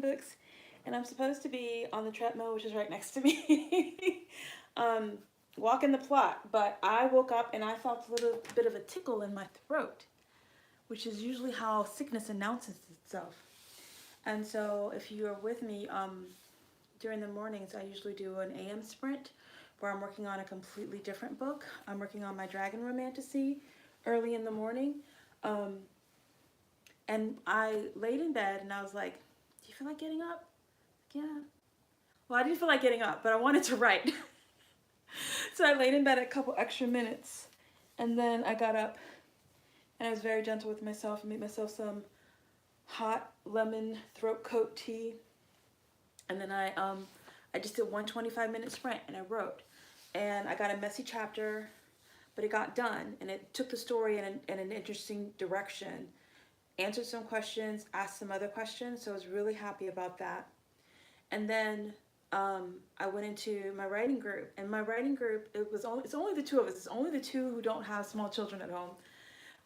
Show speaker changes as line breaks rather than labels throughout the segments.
books, and I'm supposed to be on the treadmill, which is right next to me, um, walking the plot. But I woke up and I felt a little bit of a tickle in my throat, which is usually how sickness announces itself. And so, if you are with me, during the mornings, I usually do an AM sprint where I'm working on a completely different book. I'm working on my dragon romantasy early in the morning. Um, and I laid in bed and I was like, do you feel like getting up? Yeah. Well, I didn't feel like getting up, but I wanted to write. So I laid in bed a couple extra minutes. And then I got up and I was very gentle with myself and made myself some hot lemon throat coat tea. And then I just did one 25-minute sprint and I wrote. And I got a messy chapter, but it got done and it took the story in an interesting direction. Answered some questions, asked some other questions, so I was really happy about that. And then I went into my writing group, and my writing group it's only the two of us. It's only the two who don't have small children at home.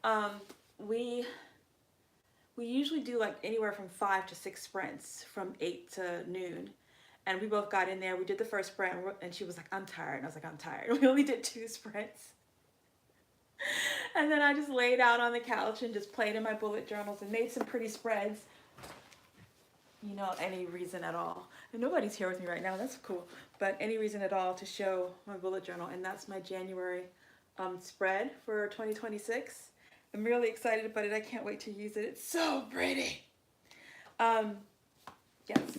Um, we we usually do like anywhere from 5 to 6 sprints from 8 to noon. And we both got in there. We did the first sprint, and she was like, "I'm tired," and I was like, "I'm tired." We only did 2 sprints. And then I just laid out on the couch and just played in my bullet journals and made some pretty spreads. Any reason at all. And nobody's here with me right now. That's cool. But any reason at all to show my bullet journal. And that's my January spread for 2026. I'm really excited about it. I can't wait to use it. It's so pretty. Um, yes.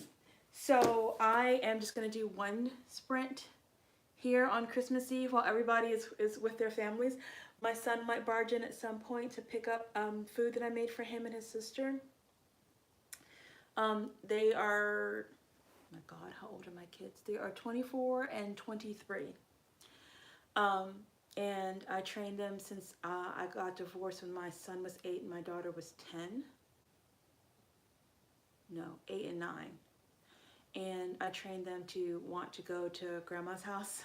So I am just going to do one sprint here on Christmas Eve while everybody is with their families. My son might barge in at some point to pick up food that I made for him and his sister. They are, oh my God, how old are my kids? They are 24 and 23. And I trained them since I got divorced when my son was 8 and my daughter was 10. No, 8 and 9. And I trained them to want to go to grandma's house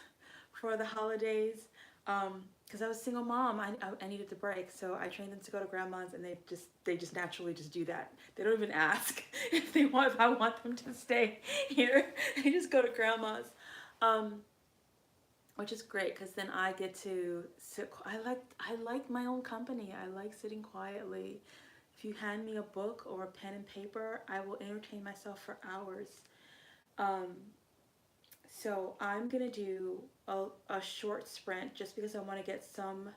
for the holidays. Because I was a single mom, I needed the break, so I trained them to go to grandma's, and they just naturally just do that. They don't even ask if I want them to stay here. They just go to grandma's, which is great because then I get to sit. I like my own company. I like sitting quietly. If you hand me a book or a pen and paper, I will entertain myself for hours. So I'm going to do a short sprint just because I want to get some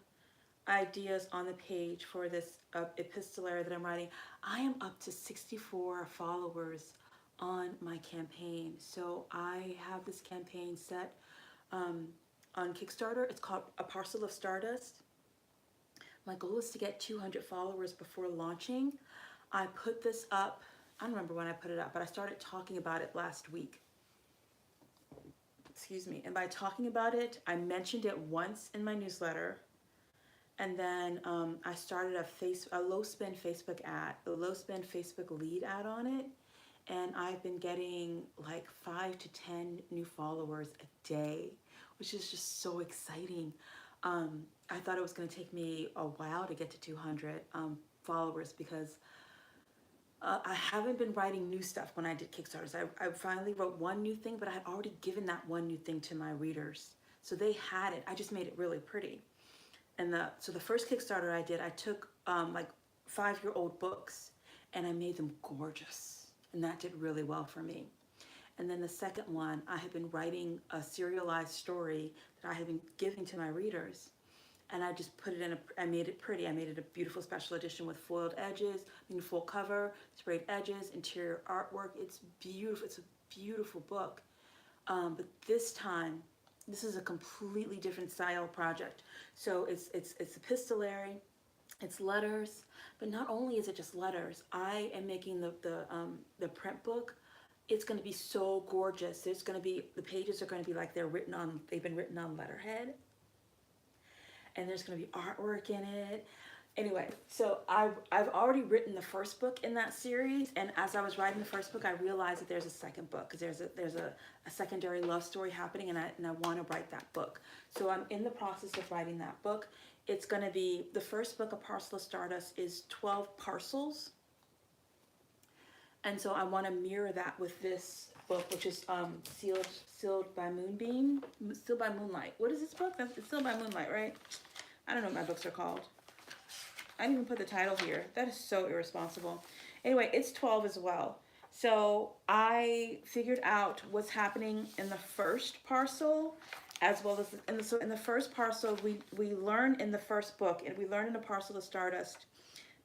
ideas on the page for this epistolary that I'm writing. I am up to 64 followers on my campaign. So I have this campaign set on Kickstarter. It's called A Parcel of Stardust. My goal is to get 200 followers before launching. I put this up, I don't remember when I put it up, but I started talking about it last week. Excuse me. And by talking about it, I mentioned it once in my newsletter. And then I started a low spend Facebook ad, a low spend Facebook lead ad on it. And I've been getting like 5 to 10 new followers a day, which is just so exciting. I thought it was going to take me a while to get to 200 followers because I haven't been writing new stuff when I did Kickstarters. I finally wrote one new thing, but I had already given that one new thing to my readers. So they had it. I just made it really pretty. And so the first Kickstarter I did, I took like 5-year-old books and I made them gorgeous. And that did really well for me. And then the second one, I had been writing a serialized story that I had been giving to my readers. And I just put it I made it pretty. I made it a beautiful special edition with foiled edges, full cover, sprayed edges, interior artwork. It's beautiful. It's a beautiful book. But this time, this is a completely different style project. So it's epistolary, it's letters, but not only is it just letters, I am making the print book. It's going to be so gorgeous. The pages are going to be like they've been written on letterhead. And there's going to be artwork in it. Anyway, so I've already written the first book in that series, and as I was writing the first book, I realized that there's a second book because there's a secondary love story happening, and I want to write that book. So I'm in the process of writing that book. It's going to be the first book, A Parcel of Stardust, is 12 parcels, And so I want to mirror that with this book, which is sealed by moonbeam, sealed by moonlight. What is this book? It's sealed by moonlight, right? I don't know what my books are called. I didn't even put the title here. That is so irresponsible. Anyway, it's 12 as well. So I figured out what's happening in the first parcel, as well as in the first parcel, we learn in the first book, and we learn in A Parcel of Stardust,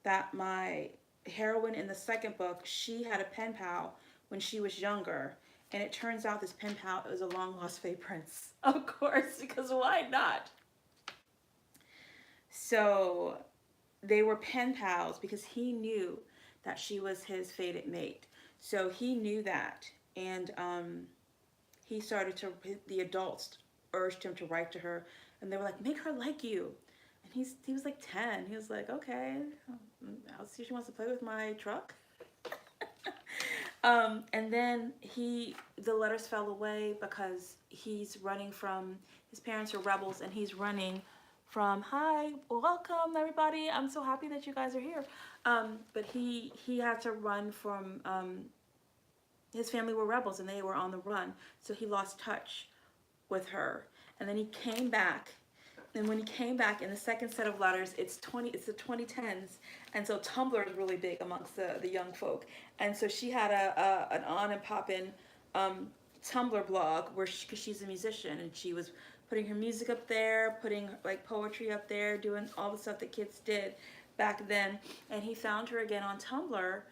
that my heroine in the second book, she had a pen pal when she was younger. And it turns out this pen pal was a long lost fey prince. Of course, because why not? So they were pen pals because he knew that she was his fated mate. So he knew that. And he started to, the adults urged him to write to her. And they were like, make her like you. And he was like 10. He was like, okay, I'll see if she wants to play with my truck. And then the letters fell away because he's running from, his parents are rebels, and he's running from, hi, welcome everybody, I'm so happy that you guys are here. But he had to run from, his family were rebels and they were on the run. So he lost touch with her. And then he came back. And when he came back in the second set of letters, it's the 2010s, and so Tumblr is really big amongst the young folk. And so she had an on and poppin' Tumblr blog because she's a musician, and she was putting her music up there, putting like poetry up there, doing all the stuff that kids did back then. And he found her again on Tumblr,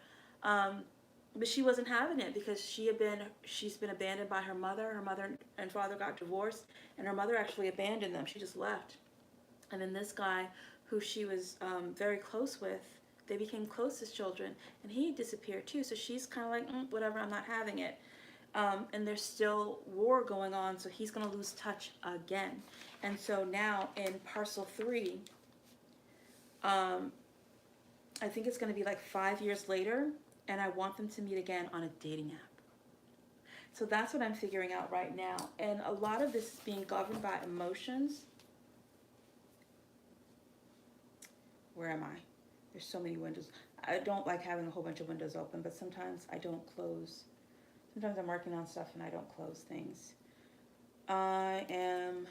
but she wasn't having it because she's been abandoned by her mother. Her mother and father got divorced, and her mother actually abandoned them. She just left. And then this guy, who she was very close with, they became close as children, and he disappeared too. So she's kind of like, whatever, I'm not having it. And there's still war going on, so he's going to lose touch again. And so now in Parcel 3, I think it's going to be like 5 years later, and I want them to meet again on a dating app. So that's what I'm figuring out right now. And a lot of this is being governed by emotions. Where am I? There's so many windows. I don't like having a whole bunch of windows open, but sometimes I don't close. Sometimes I'm working on stuff and I don't close things. I am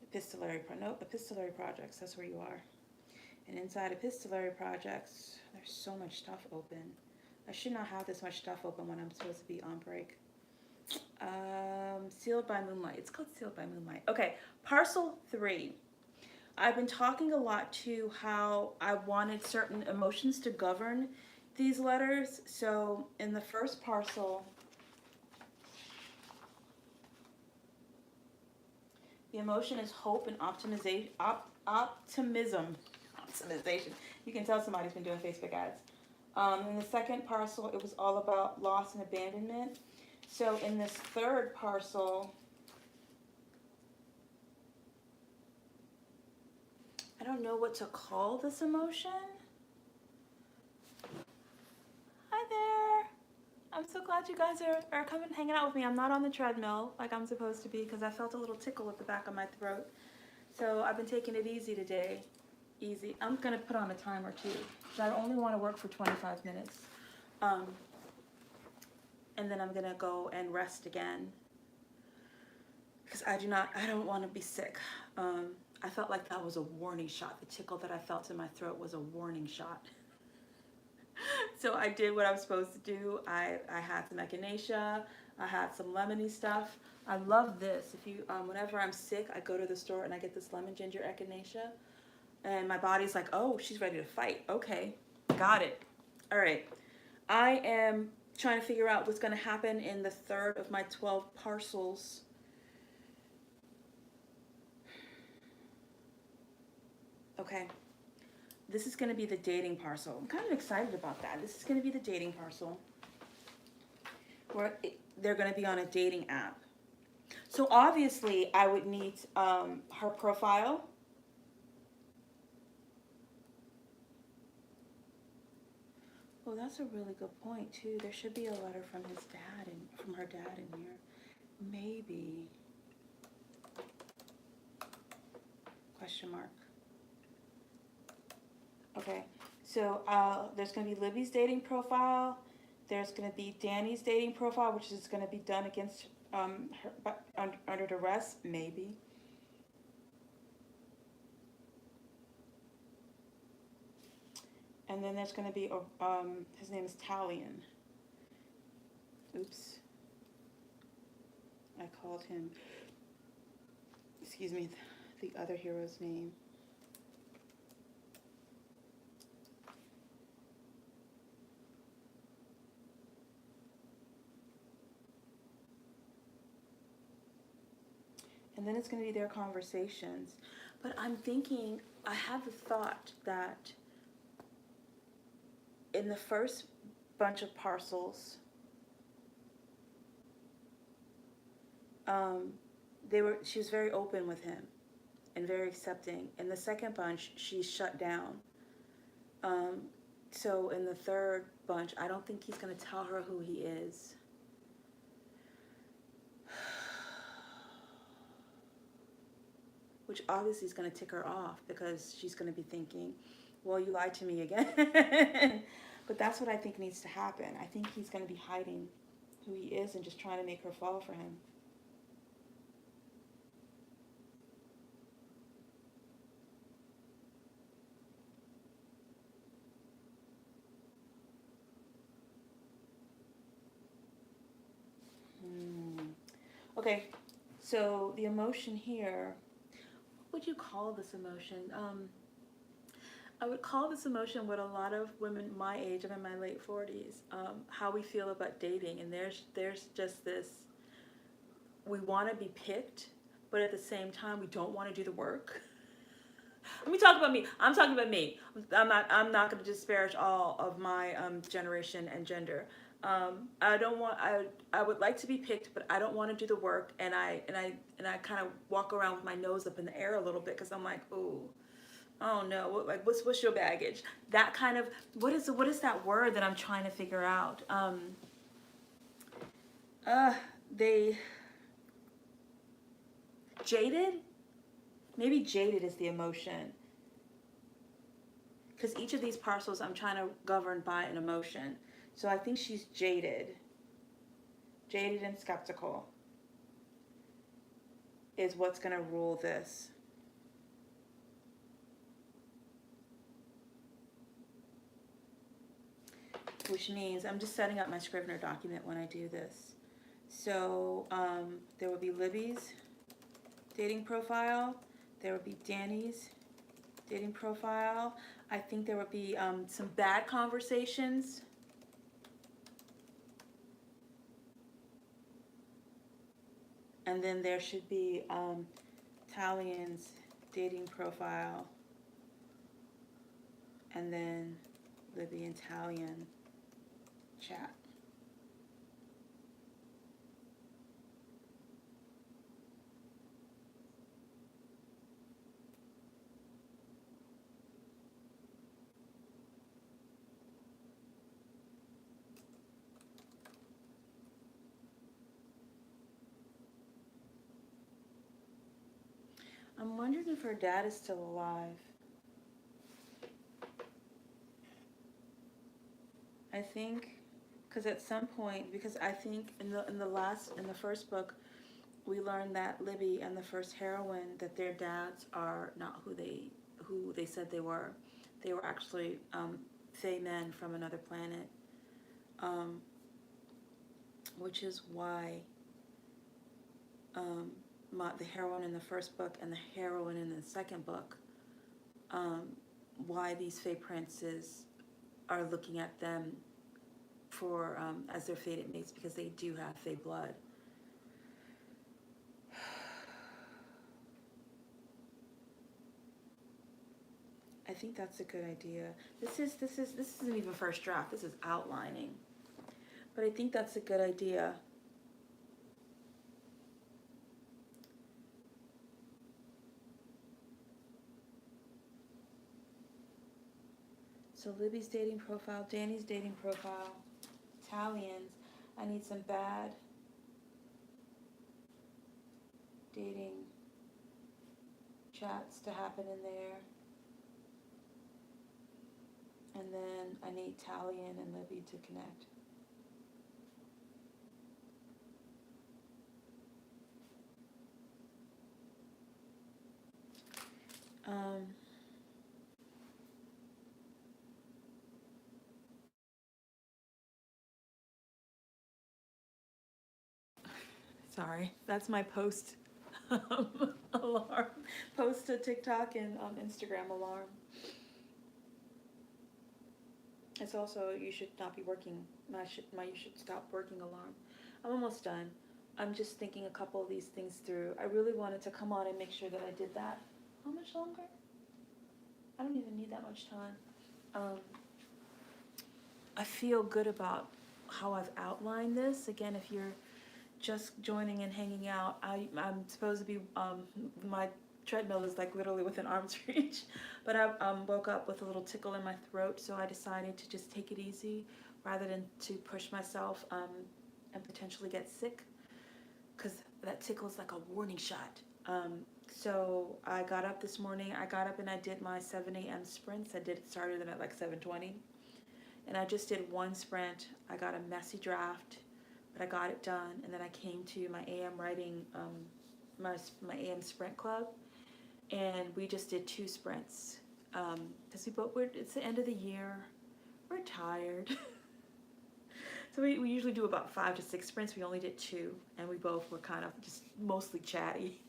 epistolary projects. That's where you are. And inside epistolary projects, there's so much stuff open. I should not have this much stuff open when I'm supposed to be on break. Sealed by Moonlight. It's called Sealed by Moonlight. Okay, Parcel 3. I've been talking a lot to how I wanted certain emotions to govern these letters. So in the first parcel, the emotion is hope and optimization. Optimism. You can tell somebody's been doing Facebook ads. In the second parcel, it was all about loss and abandonment. So in this third parcel, I don't know what to call this emotion. Hi there. I'm so glad you guys are coming and hanging out with me. I'm not on the treadmill like I'm supposed to be because I felt a little tickle at the back of my throat. So I've been taking it easy today. Easy. I'm going to put on a timer too because I only want to work for 25 minutes. And then I'm going to go and rest again because I don't want to be sick. I felt like that was a warning shot. The tickle that I felt in my throat was a warning shot. So I did what I was supposed to do. I had some echinacea. I had some lemony stuff. I love this. If you, whenever I'm sick, I go to the store and I get this lemon ginger echinacea. And my body's like, oh, she's ready to fight. Okay, got it. All right. I am trying to figure out what's going to happen in the third of my 12 parcels. Okay. This is going to be the dating parcel. I'm kind of excited about that. This is going to be the dating parcel where they're going to be on a dating app. So obviously I would need her profile. Oh, that's a really good point too. There should be a letter from his dad and from her dad in here. Maybe. Question mark. Okay, so there's going to be Libby's dating profile. There's going to be Danny's dating profile, which is going to be done against her, but under duress, maybe. And then there's going to be his name is Talion. Oops, I called him. Excuse me, the other hero's name. And then it's going to be their conversations. But I'm thinking, I have the thought that in the first bunch of parcels, she was very open with him and very accepting. In the second bunch, she's shut down. So in the third bunch, I don't think he's going to tell her who he is. Which obviously is going to tick her off because she's going to be thinking, well, you lied to me again. But that's what I think needs to happen. I think he's going to be hiding who he is and just trying to make her fall for him. Okay, so the emotion here, what would you call this emotion? I would call this emotion what a lot of women my age, I'm in my late 40s, how we feel about dating. And there's just this, we want to be picked, but at the same time, we don't want to do the work. Let me talk about me. I'm talking about me. I'm not going to disparage all of my generation and gender. I don't want. I would like to be picked, but I don't want to do the work. And I kind of walk around with my nose up in the air a little bit because I'm like, ooh, oh no, what's your baggage? That kind of what is that word that I'm trying to figure out? They jaded. Maybe jaded is the emotion. Because each of these parcels I'm trying to govern by an emotion. So I think she's jaded. Jaded and skeptical is what's going to rule this. Which means I'm just setting up my Scrivener document when I do this. So there will be Libby's dating profile. There will be Danny's dating profile. I think there will be some bad conversations. And then there should be Talion's dating profile. And then Libby and Talion chat. I'm wondering if her dad is still alive. I think, because at some point, because I think in the first book, we learned that Libby and the first heroine, that their dads are not who they said they were. They were actually Fey men from another planet, which is why the heroine in the first book and the heroine in the second book, why these Fey princes are looking at them for as their fated mates, because they do have Fey blood. I think that's a good idea. This isn't even first draft. This is outlining, but I think that's a good idea. So Libby's dating profile, Danny's dating profile, Talion's. I need some bad dating chats to happen in there. And then I need Talian and Libby to connect. Um, Sorry, that's my post alarm. Post to TikTok and Instagram alarm. It's also you should not be working. My you should stop working alarm. I'm almost done. I'm just thinking a couple of these things through. I really wanted to come on and make sure that I did that. How much longer? I don't even need that much time. I feel good about how I've outlined this. Again, if you're just joining and hanging out, I'm supposed to be, my treadmill is like literally within arm's reach, but I woke up with a little tickle in my throat, so I decided to just take it easy rather than to push myself and potentially get sick, because that tickle is like a warning shot. So I got up this morning, I got up and I did my 7 a.m. sprints. Started them at like 7:20. And I just did one sprint. I got a messy draft, but I got it done. And then I came to my AM writing, my AM sprint club, and we just did 2 sprints. Because it's the end of the year, we're tired. So we usually do about 5 to 6 sprints. We only did 2, and we both were kind of just mostly chatty.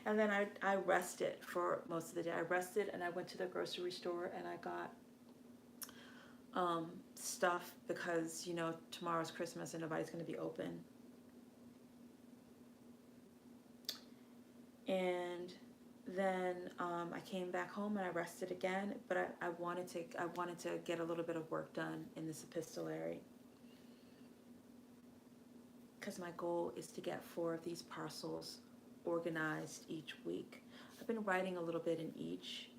And then I rested for most of the day. I rested and I went to the grocery store and I got stuff because, you know, tomorrow's Christmas and nobody's going to be open. And then I came back home and I rested again, but I wanted to get a little bit of work done in this epistolary, because my goal is to get 4 of these parcels organized each week. I've been writing a little bit in each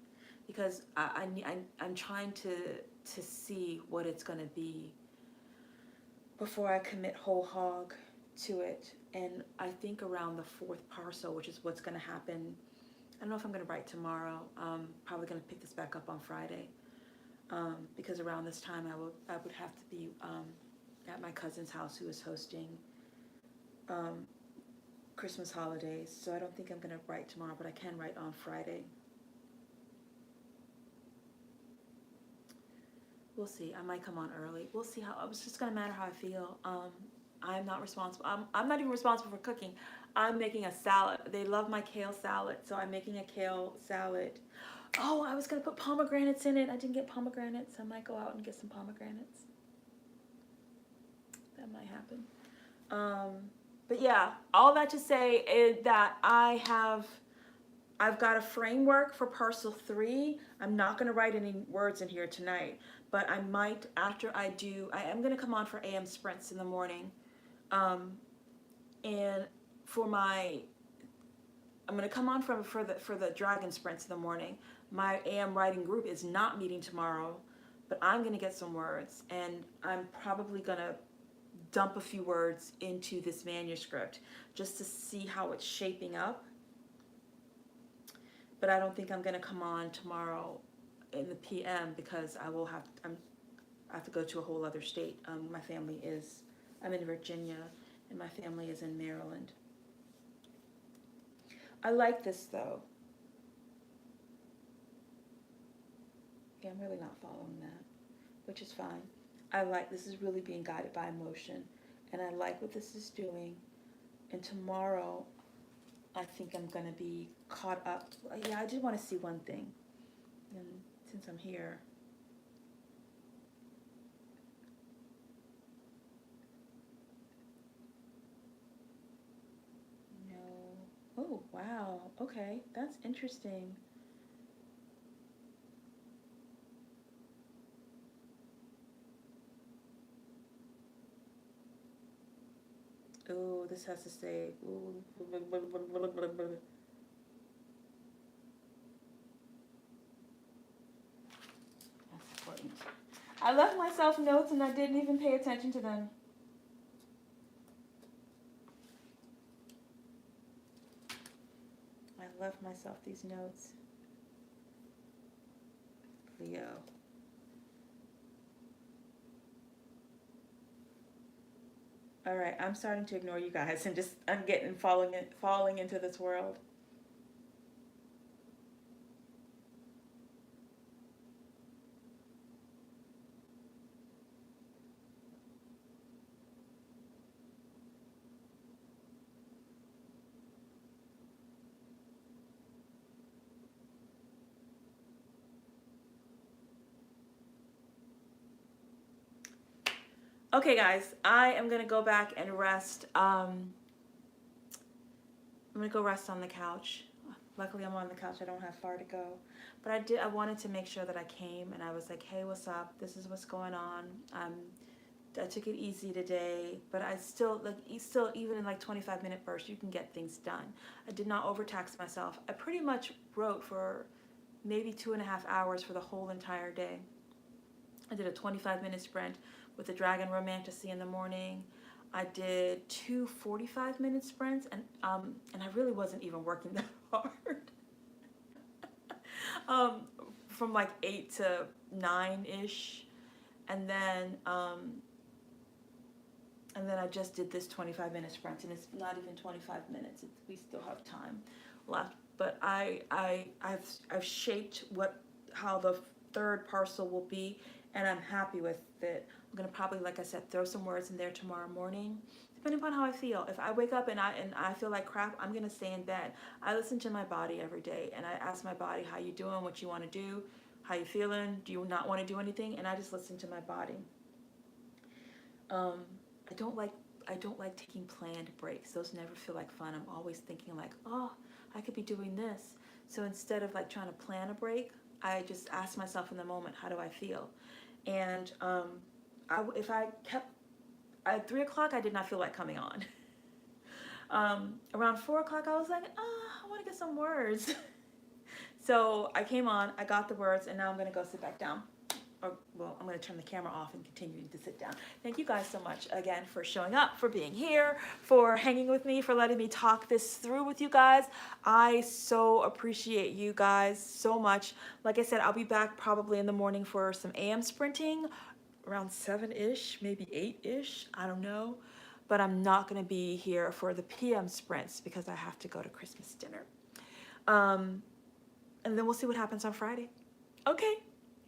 because I'm trying to see what it's going to be before I commit whole hog to it. And I think around the 4th parcel, which is what's going to happen, I don't know if I'm going to write tomorrow. Probably going to pick this back up on Friday, because around this time I would have to be at my cousin's house who is hosting Christmas holidays. So I don't think I'm going to write tomorrow, but I can write on Friday. We'll see. I might come on early. We'll see how. It's just gonna matter how I feel. I'm not responsible. I'm not even responsible for cooking. I'm making a salad. They love my kale salad, so I'm making a kale salad. Oh, I was gonna put pomegranates in it. I didn't get pomegranates. I might go out and get some pomegranates. That might happen. But yeah, all that to say is that I've got a framework for parcel 3. I'm not going to write any words in here tonight, but I might after I am going to come on for AM sprints in the morning. And I'm going to come on for the dragon sprints in the morning. My AM writing group is not meeting tomorrow, but I'm going to get some words, and I'm probably going to dump a few words into this manuscript just to see how it's shaping up. But I don't think I'm going to come on tomorrow in the PM because I have to go to a whole other state. I'm in Virginia and my family is in Maryland. I like this though. Yeah, I'm really not following that, which is fine. This is really being guided by emotion, and I like what this is doing. And tomorrow, I think I'm going to be caught up. Yeah, I did want to see one thing. And since I'm here. No. Oh, wow. Okay, that's interesting. Oh, this has to say. Ooh. That's important. I left myself notes and I didn't even pay attention to them. I left myself these notes. Leo. All right, I'm starting to ignore you guys and just I'm getting falling into this world. Okay, guys, I am gonna go back and rest. I'm gonna go rest on the couch. Luckily, I'm on the couch. I don't have far to go. But I wanted to make sure that I came and I was like, hey, what's up? This is what's going on. I took it easy today, but I still even in like 25-minute bursts, you can get things done. I did not overtax myself. I pretty much wrote for maybe 2.5 hours for the whole entire day. I did a 25-minute sprint with the Dragon Romantasy in the morning. I did two 45-minute sprints, and I really wasn't even working that hard. um, from like 8 to 9 ish, and then I just did this 25-minute sprint, and it's not even 25 minutes. We still have time left, but I've shaped how the third parcel will be, and I'm happy with it. I'm gonna probably, like I said, throw some words in there tomorrow morning, depending upon how I feel. If I wake up and I feel like crap, I'm gonna stay in bed. I listen to my body every day, and I ask my body, how you doing, what you want to do, how you feeling, do you not want to do anything, and I just listen to my body. Um, I don't like taking planned breaks. Those never feel like fun. I'm always thinking like, oh, I could be doing this. So instead of like trying to plan a break, I just ask myself in the moment, how do I feel? And if I kept at 3 o'clock, I did not feel like coming on. Around 4 o'clock, I was like, I want to get some words. So I came on, I got the words, and now I'm going to go sit back down. Well, I'm going to turn the camera off and continue to sit down. Thank you guys so much again for showing up, for being here, for hanging with me, for letting me talk this through with you guys. I so appreciate you guys so much. Like I said, I'll be back probably in the morning for some AM sprinting around 7-ish, maybe 8-ish. I don't know. But I'm not going to be here for the PM sprints because I have to go to Christmas dinner. And then we'll see what happens on Friday. Okay.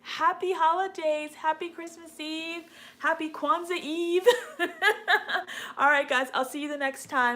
Happy holidays. Happy Christmas Eve. Happy Kwanzaa Eve. All right, guys. I'll see you the next time.